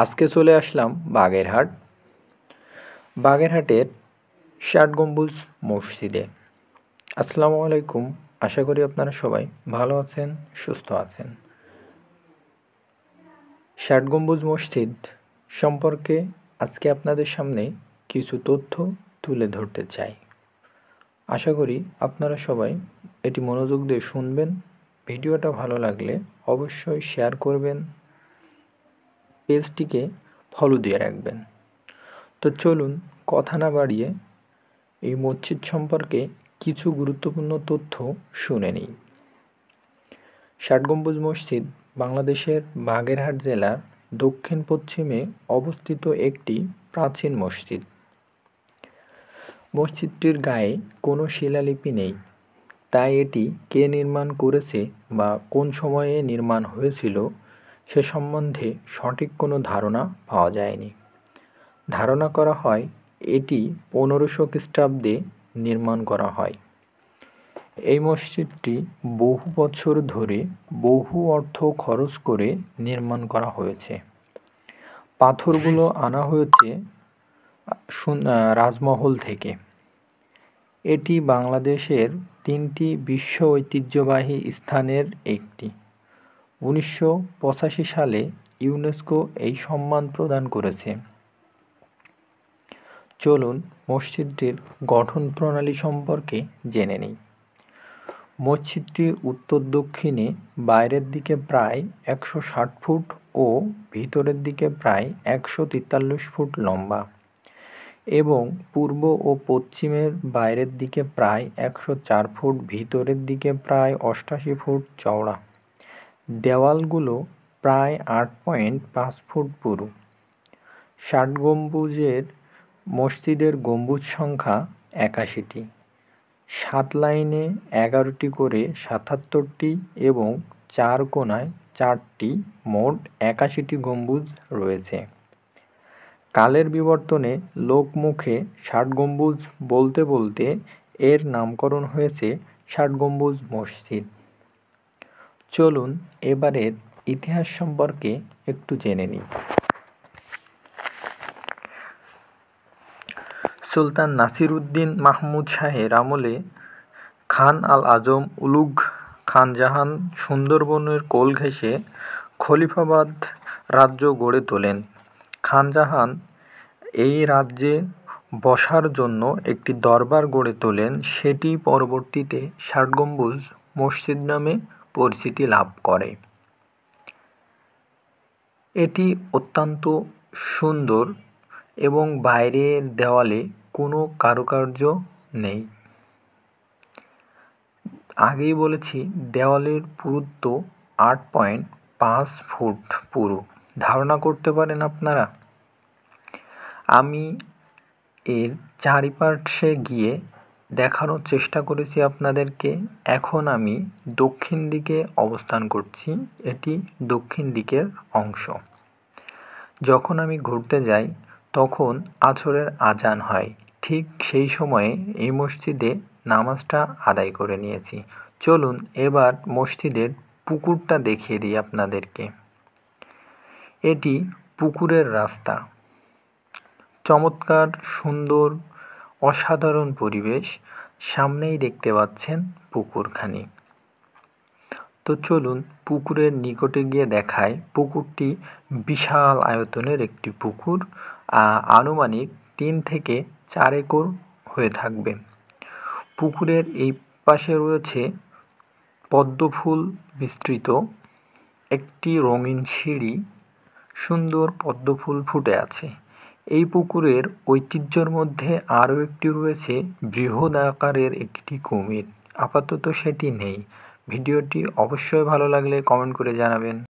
আজকে চলে আসলাম বাগেরহাটের ৬০ গম্বুজ মসজিদে। আসসালামু আলাইকুম, আশা করি আপনারা সবাই ভালো আছেন, সুস্থ আছেন। ৬০ গম্বুজ মসজিদ সম্পর্কে আজকে আপনাদের সামনে কিছু তথ্য তুলে ধরতে চাই। আশা করি আপনারা সবাই এটি মনোযোগ দিয়ে শুনবেন। ভিডিওটা ভালো লাগলে অবশ্যই শেয়ার করবেন, পেজটিকে ফলো দিয়ে রাখবেন। তো চলুন কথা না বাড়িয়ে এই মসজিদ সম্পর্কে কিছু গুরুত্বপূর্ণ তথ্য শুনে নিই। ৬০ গম্বুজ মসজিদ বাংলাদেশের বাগেরহাট জেলার দক্ষিণ পশ্চিমে অবস্থিত একটি প্রাচীন মসজিদ। মসজিদটির গায়ে কোনো শিলালিপি নেই, তাই এটি কে নির্মাণ করেছে বা কোন সময়ে নির্মাণ হয়েছিল সে সম্বন্ধে সঠিক কোনো ধারণা পাওয়া যায়নি। ধারণা করা হয় এটি 1500 খ্রিস্টাব্দে নির্মাণ করা হয়। এই মসজিদটি বহু বছর ধরে বহু অর্থ খরচ করে নির্মাণ করা হয়েছে। পাথরগুলো আনা হয়েছে রাজমহল থেকে। এটি বাংলাদেশের 3টি বিশ্ব ঐতিহ্যবাহী স্থানের একটি। 1985 সালে ইউনেস্কো এই সম্মান প্রদান করেছে। চলুন মসজিদটির গঠন প্রণালী সম্পর্কে জেনে নিই। মসজিদটি উত্তর দক্ষিণে বাইরের দিকে প্রায় 160 ফুট ও ভিতরের দিকে প্রায় 143 ফুট লম্বা এবং পূর্ব ও পশ্চিমের বাইরের দিকে প্রায় 104 ফুট, ভিতরের দিকে প্রায় 88 ফুট চওড়া। দেওয়ালগুলো প্রায় 8.5 ফুট পুরু। ৬০ গম্বুজের মসজিদের গম্বুজ সংখ্যা 81টি। 7 লাইনে 11টি করে 77টি এবং 4 কোণায় 4টি, মোট 81টি গম্বুজ রয়েছে। কালের বিবর্তনে লোকমুখে ৬০ গম্বুজ বলতে বলতে এর নামকরণ হয়েছে ৬০ গম্বুজ মসজিদ। চলুন এবারের ইতিহাস সম্পর্কে একটু জেনে নিই। সুলতান নাসিরউদ্দিন মাহমুদ শাহের আমলে খান আল আজম উলুঘ খান জাহান সুন্দরবনের কোল ঘেঁষে খলিফাবাদ রাজ্য গড়ে তোলেন। খান জাহান এই রাজ্যে বসার জন্য একটি দরবার গড়ে তোলেন, সেটি পরবর্তীতে ৬০ গম্বুজ মসজিদ নামে পরিচিতি লাভ করে। এটি অত্যন্ত সুন্দর এবং বাইরের দেওয়ালে কোনো কারুকার্য নেই। আগেই বলেছি দেওয়ালের পুরুত্ব 8.5 ফুট পুরু। ধারণা করতে পারেন আপনারা। আমি এর চারিপাশে গিয়ে দেখানোর চেষ্টা করেছি আপনাদেরকে। এখন আমি দক্ষিণ দিকে অবস্থান করছি, এটি দক্ষিণ দিকের অংশ। যখন আমি ঘুরতে যাই তখন আসরের আজান হয়, ঠিক সেই সময়ে এই মসজিদে নামাজটা আদায় করে নিয়েছি। চলুন এবার মসজিদের পুকুরটা দেখিয়ে দিই আপনাদেরকে। এটি পুকুরের রাস্তা। চমৎকার, সুন্দর, অসাধারণ পরিবেশ। সামনেই দেখতে পাচ্ছেন পুকুরখানি। তো চলুন পুকুরের নিকটে গিয়ে দেখাই। পুকুরটি বিশাল আয়তনের একটি পুকুর, আনুমানিক 3 থেকে 4 একর হয়ে থাকবে। পুকুরের এই পাশে রয়েছে পদ্মফুল বিস্তৃত একটি রঙিন সিঁড়ি, সুন্দর পদ্মফুল ফুটে আছে। এই পুকুরের ঐতিহ্যের মধ্যে আরও একটি রয়েছে বৃহৎ আকারের একটি কুমির। আপাতত সেটি নেই। ভিডিওটি অবশ্যই ভালো লাগলে কমেন্ট করে জানাবেন।